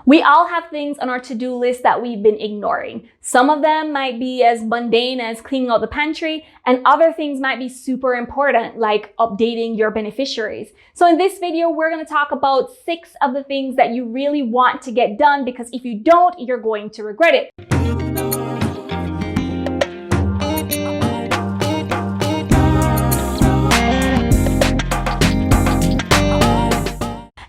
We all have things on our to-do list that we've been ignoring. Some of them might be as mundane as cleaning out the pantry, and other things might be super important, like updating your beneficiaries. So in this video, we're going to talk about 6 of the things that you really want to get done, because if you don't, you're going to regret it.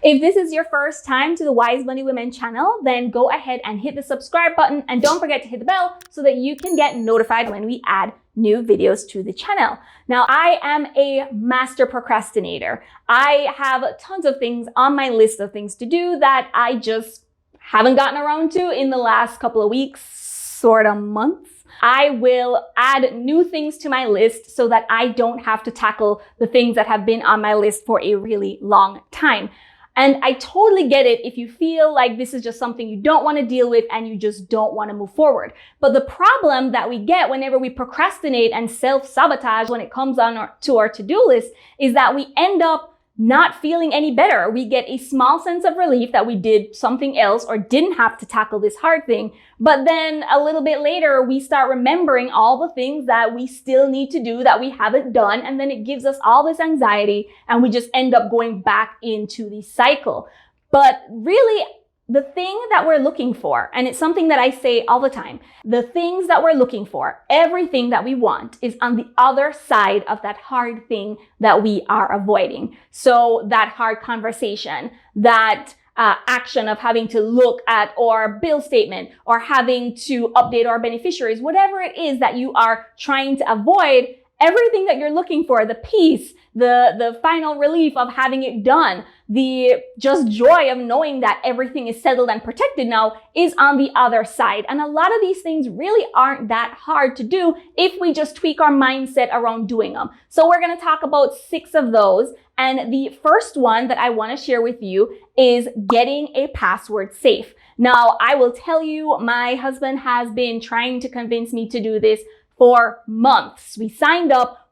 If this is your first time to the Wise Money Women channel, then go ahead and hit the subscribe button, and don't forget to hit the bell so that you can get notified when we add new videos to the channel. Now, I am a master procrastinator. I have tons of things on my list of things to do that I just haven't gotten around to in the last couple of weeks, sort of months. I will add new things to my list so that I don't have to tackle the things that have been on my list for a really long time. And I totally get it if you feel like this is just something you don't want to deal with and you just don't want to move forward. But the problem that we get whenever we procrastinate and self-sabotage when it comes on to our to-do list is that we end up not feeling any better. We get a small sense of relief that we did something else or didn't have to tackle this hard thing. But then a little bit later, we start remembering all the things that we still need to do that we haven't done. And then it gives us all this anxiety and we just end up going back into the cycle. But really, the thing that we're looking for, and it's something that I say all the time, the things that we're looking for, everything that we want is on the other side of that hard thing that we are avoiding. So that hard conversation, that action of having to look at our bill statement or having to update our beneficiaries, whatever it is that you are trying to avoid, everything that you're looking for, the peace, the final relief of having it done, the just joy of knowing that everything is settled and protected now is on the other side. And a lot of these things really aren't that hard to do if we just tweak our mindset around doing them. So we're going to talk about 6 of those. And the first one that I want to share with you is getting a password safe. Now, I will tell you, my husband has been trying to convince me to do this for months. We signed up,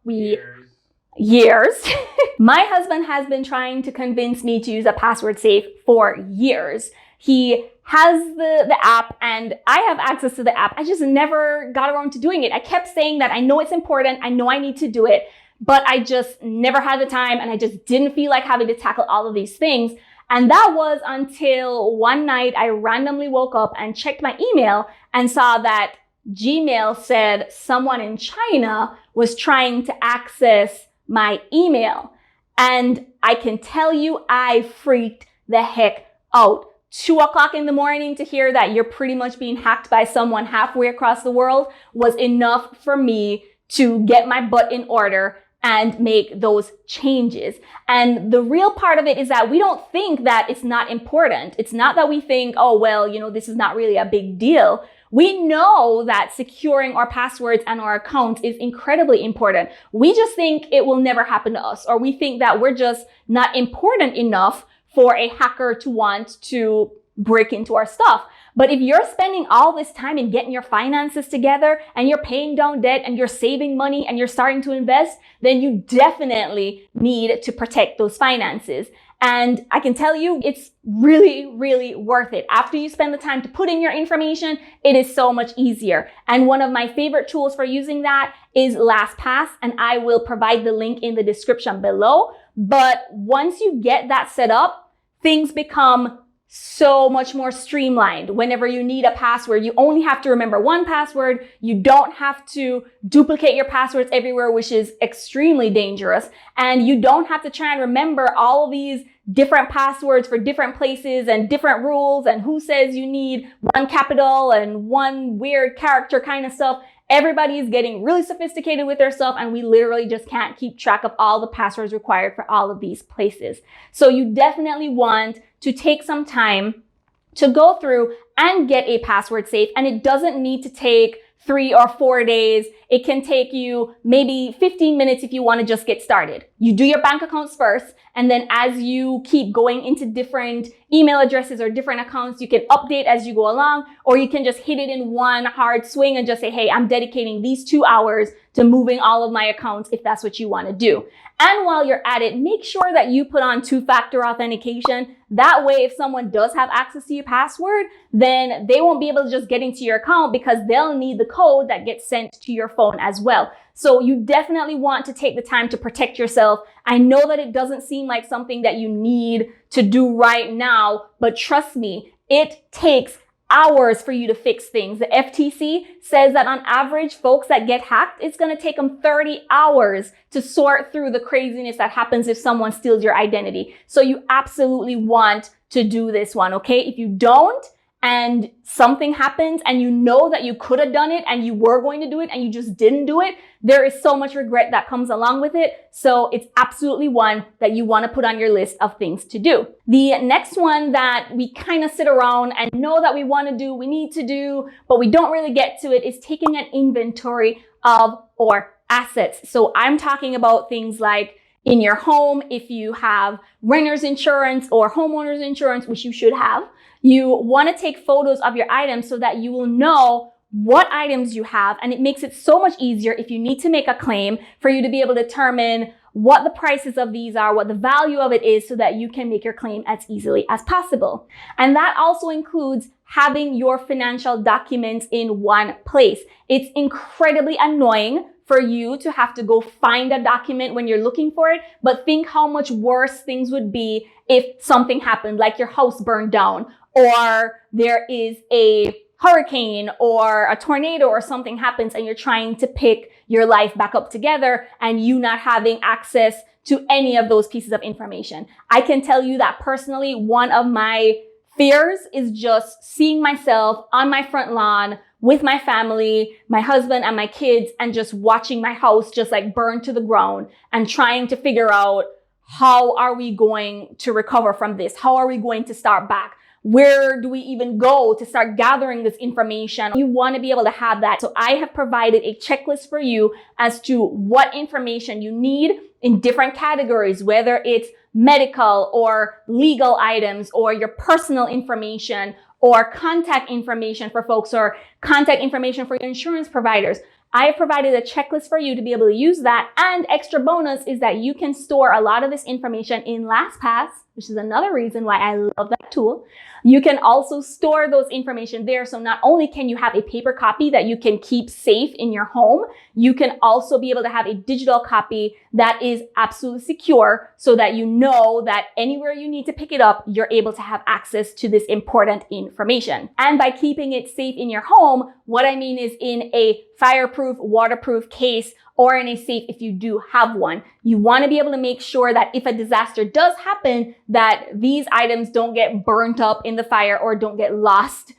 years. My husband has been trying to convince me to use a password safe for years. He has the app and I have access to the app. I just never got around to doing it. I kept saying that I know it's important. I know I need to do it, but I just never had the time and I just didn't feel like having to tackle all of these things. And that was until one night I randomly woke up and checked my email and saw that Gmail said someone in China was trying to access my email. And I can tell you, I freaked the heck out. 2 o'clock in the morning to hear that you're pretty much being hacked by someone halfway across the world was enough for me to get my butt in order and make those changes. And the real part of it is that we don't think that it's not important. It's not that we think, oh, well, this is not really a big deal. We know that securing our passwords and our accounts is incredibly important. We just think it will never happen to us, or we think that we're just not important enough for a hacker to want to break into our stuff. But if you're spending all this time in getting your finances together and you're paying down debt and you're saving money and you're starting to invest, then you definitely need to protect those finances. And I can tell you, it's really, really worth it. After you spend the time to put in your information, it is so much easier. And one of my favorite tools for using that is LastPass, and I will provide the link in the description below. But once you get that set up, things become so much more streamlined. Whenever you need a password, you only have to remember one password. You don't have to duplicate your passwords everywhere, which is extremely dangerous. And you don't have to try and remember all of these different passwords for different places and different rules and who says you need one capital and one weird character kind of stuff. Everybody is getting really sophisticated with their stuff, and we literally just can't keep track of all the passwords required for all of these places. So you definitely want to take some time to go through and get a password safe, and it doesn't need to take 3 or 4 days. It can take you maybe 15 minutes if you want to just get started. You do your bank accounts first, and then as you keep going into different email addresses or different accounts. You can update as you go along, or you can just hit it in one hard swing and just say, hey, I'm dedicating these 2 hours to moving all of my accounts if that's what you want to do. And while you're at it, make sure that you put on 2-factor authentication. That way, if someone does have access to your password, then they won't be able to just get into your account because they'll need the code that gets sent to your phone as well. So you definitely want to take the time to protect yourself. I know that it doesn't seem like something that you need to do right now, but trust me, it takes hours for you to fix things. The FTC says that on average, folks that get hacked, it's going to take them 30 hours to sort through the craziness that happens if someone steals your identity. So you absolutely want to do this one, okay? If you don't, and something happens and you know that you could have done it and you were going to do it and you just didn't do it, there is so much regret that comes along with it. So it's absolutely one that you want to put on your list of things to do. The next one that we kind of sit around and know that we want to do, we need to do, but we don't really get to it, is taking an inventory of our assets. So I'm talking about things like in your home, if you have renter's insurance or homeowner's insurance, which you should have, you want to take photos of your items so that you will know what items you have. And it makes it so much easier if you need to make a claim for you to be able to determine what the prices of these are, what the value of it is, so that you can make your claim as easily as possible. And that also includes having your financial documents in one place. It's incredibly annoying for you to have to go find a document when you're looking for it, but think how much worse things would be if something happened, like your house burned down, or there is a hurricane or a tornado or something happens and you're trying to pick your life back up together and you not having access to any of those pieces of information. I can tell you that personally, one of my fears is just seeing myself on my front lawn with my family, my husband and my kids, and just watching my house just like burn to the ground and trying to figure out, how are we going to recover from this? How are we going to start back? Where do we even go to start gathering this information? You want to be able to have that. So I have provided a checklist for you as to what information you need in different categories, whether it's medical or legal items or your personal information or contact information for folks or contact information for your insurance providers. I have provided a checklist for you to be able to use that. And extra bonus is that you can store a lot of this information in LastPass, which is another reason why I love that tool. You can also store those information there. So not only can you have a paper copy that you can keep safe in your home, you can also be able to have a digital copy that is absolutely secure so that you know that anywhere you need to pick it up, you're able to have access to this important information. And by keeping it safe in your home, what I mean is in a fireproof, waterproof case, or in a safe if you do have one. You want to be able to make sure that if a disaster does happen, that these items don't get burnt up in the fire or don't get lost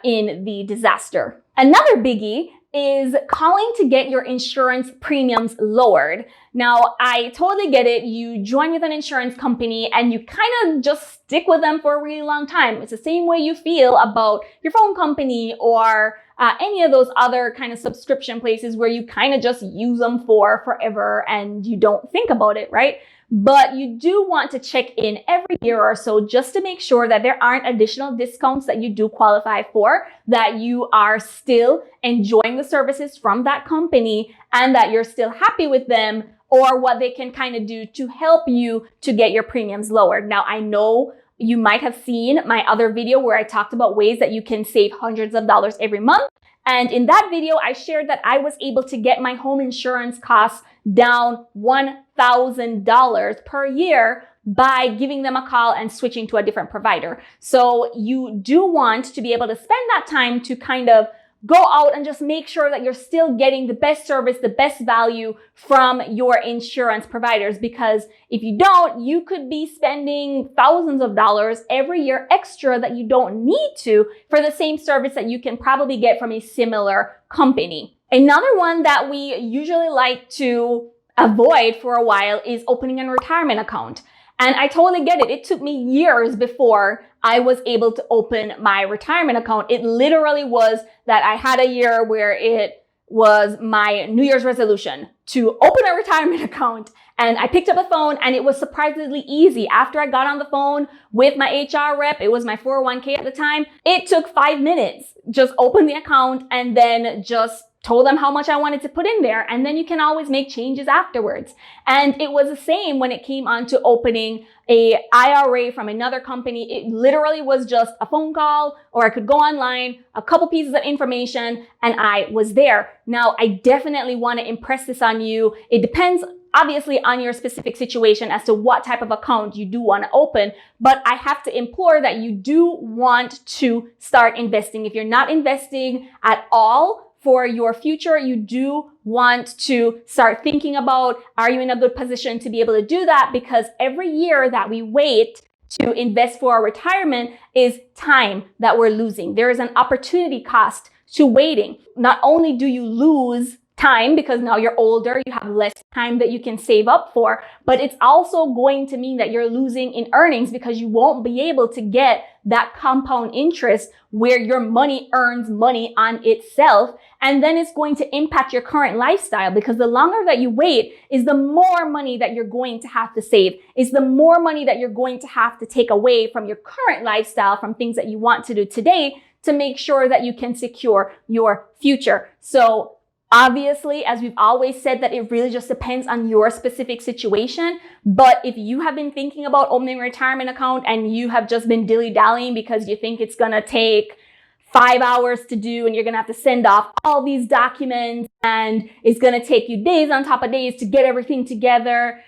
in the disaster. Another biggie is calling to get your insurance premiums lowered. Now, I totally get it. You join with an insurance company and you kind of just stick with them for a really long time. It's the same way you feel about your phone company or any of those other kind of subscription places where you kind of just use them for forever and you don't think about it, right? But you do want to check in every year or so just to make sure that there aren't additional discounts that you do qualify for, that you are still enjoying the services from that company and that you're still happy with them, or what they can kind of do to help you to get your premiums lowered. Now, I know you might have seen my other video where I talked about ways that you can save hundreds of dollars every month. And in that video, I shared that I was able to get my home insurance costs down $1,000 per year by giving them a call and switching to a different provider. So you do want to be able to spend that time to kind of go out and just make sure that you're still getting the best service, the best value from your insurance providers. Because if you don't, you could be spending thousands of dollars every year extra that you don't need to for the same service that you can probably get from a similar company. Another one that we usually like to avoid for a while is opening a retirement account. And I totally get it. It took me years before I was able to open my retirement account. It literally was that I had a year where it was my New Year's resolution to open a retirement account. And I picked up the phone and it was surprisingly easy. After I got on the phone with my HR rep, it was my 401k at the time. It took 5 minutes. Just open the account and then just told them how much I wanted to put in there. And then you can always make changes afterwards. And it was the same when it came on to opening a IRA from another company. It literally was just a phone call, or I could go online, a couple pieces of information, and I was there. Now, I definitely want to impress this on you. It depends obviously on your specific situation as to what type of account you do want to open, but I have to implore that you do want to start investing. If you're not investing at all for your future, you do want to start thinking about, are you in a good position to be able to do that? Because every year that we wait to invest for our retirement is time that we're losing. There is an opportunity cost to waiting. Not only do you lose time because now you're older, you have less time that you can save up for, but it's also going to mean that you're losing in earnings because you won't be able to get that compound interest where your money earns money on itself. And then it's going to impact your current lifestyle, because the longer that you wait is the more money that you're going to have to save, is the more money that you're going to have to take away from your current lifestyle, from things that you want to do today to make sure that you can secure your future. So obviously, as we've always said, that it really just depends on your specific situation. But if you have been thinking about opening a retirement account and you have just been dilly-dallying because you think it's going to take 5 hours to do and you're going to have to send off all these documents and it's going to take you days on top of days to get everything together,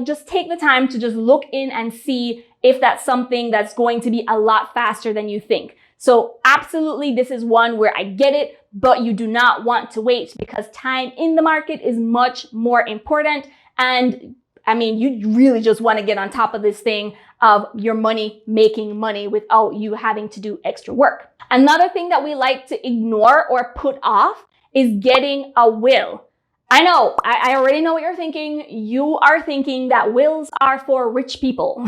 just take the time to just look in and see if that's something that's going to be a lot faster than you think. So absolutely, this is one where I get it, but you do not want to wait because time in the market is much more important. And I mean, you really just want to get on top of this thing of your money, making money without you having to do extra work. Another thing that we like to ignore or put off is getting a will. I know, I already know what you're thinking. You are thinking that wills are for rich people,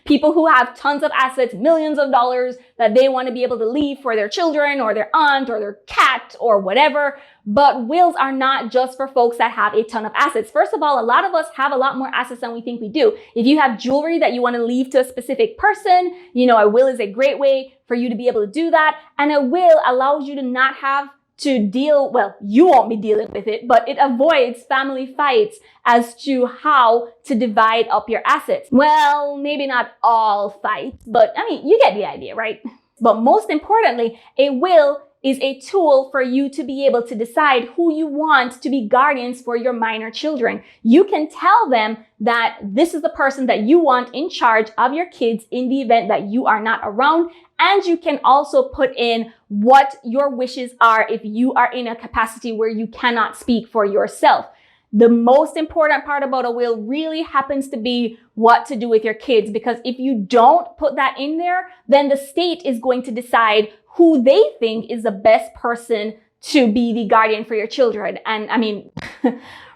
people who have tons of assets, millions of dollars that they want to be able to leave for their children or their aunt or their cat or whatever. But wills are not just for folks that have a ton of assets. First of all, a lot of us have a lot more assets than we think we do. If you have jewelry that you want to leave to a specific person, a will is a great way for you to be able to do that. And a will allows you to not have to deal, well, you won't be dealing with it, but it avoids family fights as to how to divide up your assets. Well, maybe not all fights, but I mean, you get the idea, right? But most importantly, a will is a tool for you to be able to decide who you want to be guardians for your minor children. You can tell them that this is the person that you want in charge of your kids in the event that you are not around. And you can also put in what your wishes are if you are in a capacity where you cannot speak for yourself. The most important part about a will really happens to be what to do with your kids, because if you don't put that in there, then the state is going to decide who they think is the best person to be the guardian for your children. And I mean,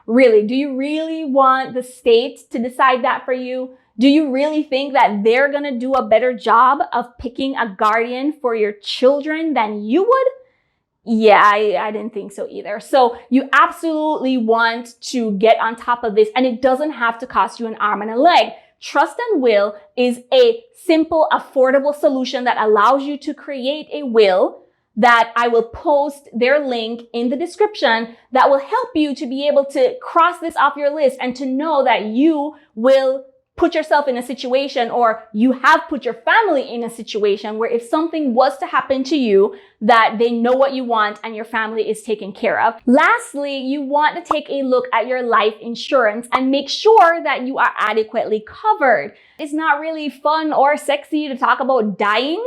really, do you really want the state to decide that for you? Do you really think that they're going to do a better job of picking a guardian for your children than you would? Yeah, I didn't think so either. So you absolutely want to get on top of this, and it doesn't have to cost you an arm and a leg. Trust and Will is a simple, affordable solution that allows you to create a will that I will post their link in the description that will help you to be able to cross this off your list and to know that you will put yourself in a situation, or you have put your family in a situation where if something was to happen to you, that they know what you want and your family is taken care of. Lastly, you want to take a look at your life insurance and make sure that you are adequately covered. It's not really fun or sexy to talk about dying,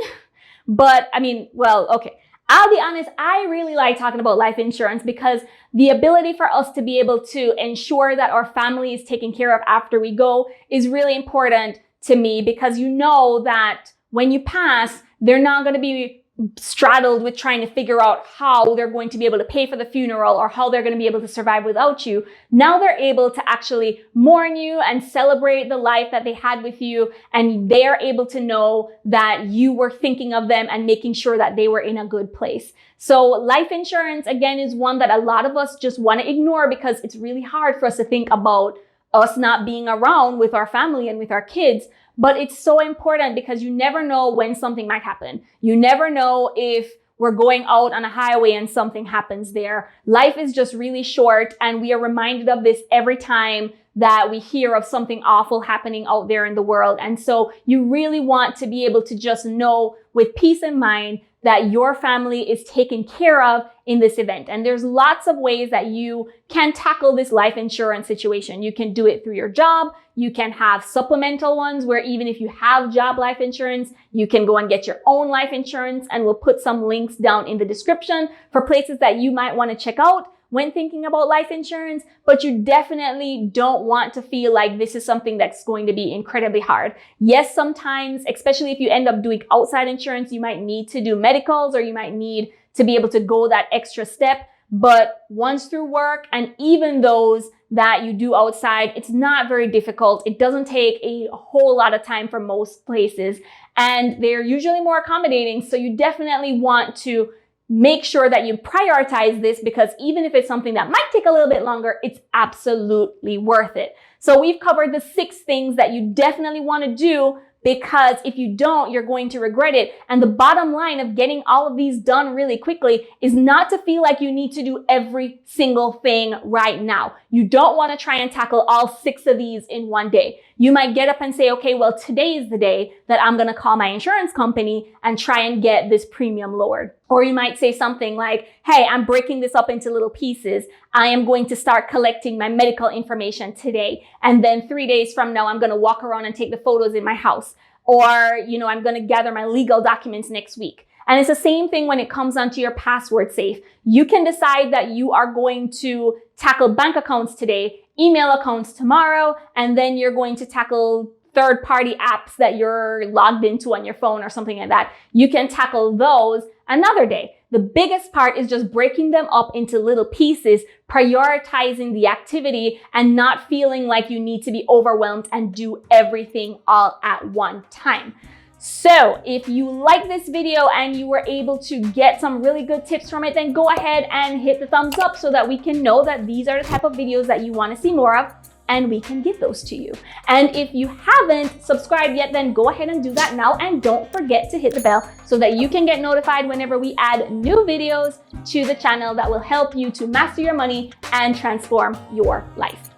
but I mean, well, okay. I'll be honest, I really like talking about life insurance because the ability for us to be able to ensure that our family is taken care of after we go is really important to me, because you know that when you pass, they're not going to be straddled with trying to figure out how they're going to be able to pay for the funeral or how they're going to be able to survive without you. Now they're able to actually mourn you and celebrate the life that they had with you. And they're able to know that you were thinking of them and making sure that they were in a good place. So life insurance, again, is one that a lot of us just want to ignore because it's really hard for us to think about us not being around with our family and with our kids. But it's so important because you never know when something might happen. You never know if we're going out on a highway and something happens there. Life is just really short, and we are reminded of this every time that we hear of something awful happening out there in the world. And so you really want to be able to just know with peace in mind that your family is taken care of in this event. And there's lots of ways that you can tackle this life insurance situation. You can do it through your job. You can have supplemental ones where even if you have job life insurance, you can go and get your own life insurance. And we'll put some links down in the description for places that you might want to check out when thinking about life insurance, but you definitely don't want to feel like this is something that's going to be incredibly hard. Yes, sometimes, especially if you end up doing outside insurance, you might need to do medicals or you might need to be able to go that extra step. But once through work and even those that you do outside, it's not very difficult. It doesn't take a whole lot of time for most places, and they're usually more accommodating. So you definitely want to make sure that you prioritize this, because even if it's something that might take a little bit longer, it's absolutely worth it. So we've covered the 6 things that you definitely want to do, because if you don't, you're going to regret it. And the bottom line of getting all of these done really quickly is not to feel like you need to do every single thing right now. You don't want to try and tackle all 6 of these in one day. You might get up and say, okay, well, today is the day that I'm going to call my insurance company and try and get this premium lowered. Or you might say something like, hey, I'm breaking this up into little pieces. I am going to start collecting my medical information today. And then 3 days from now, I'm going to walk around and take the photos in my house. Or, I'm going to gather my legal documents next week. And it's the same thing when it comes onto your password safe. You can decide that you are going to tackle bank accounts today, email accounts tomorrow, and then you're going to tackle third-party apps that you're logged into on your phone or something like that. You can tackle those another day. The biggest part is just breaking them up into little pieces, prioritizing the activity, and not feeling like you need to be overwhelmed and do everything all at one time. So if you like this video and you were able to get some really good tips from it, then go ahead and hit the thumbs up so that we can know that these are the type of videos that you want to see more of, and we can give those to you. And if you haven't subscribed yet, then go ahead and do that now. And don't forget to hit the bell so that you can get notified whenever we add new videos to the channel that will help you to master your money and transform your life.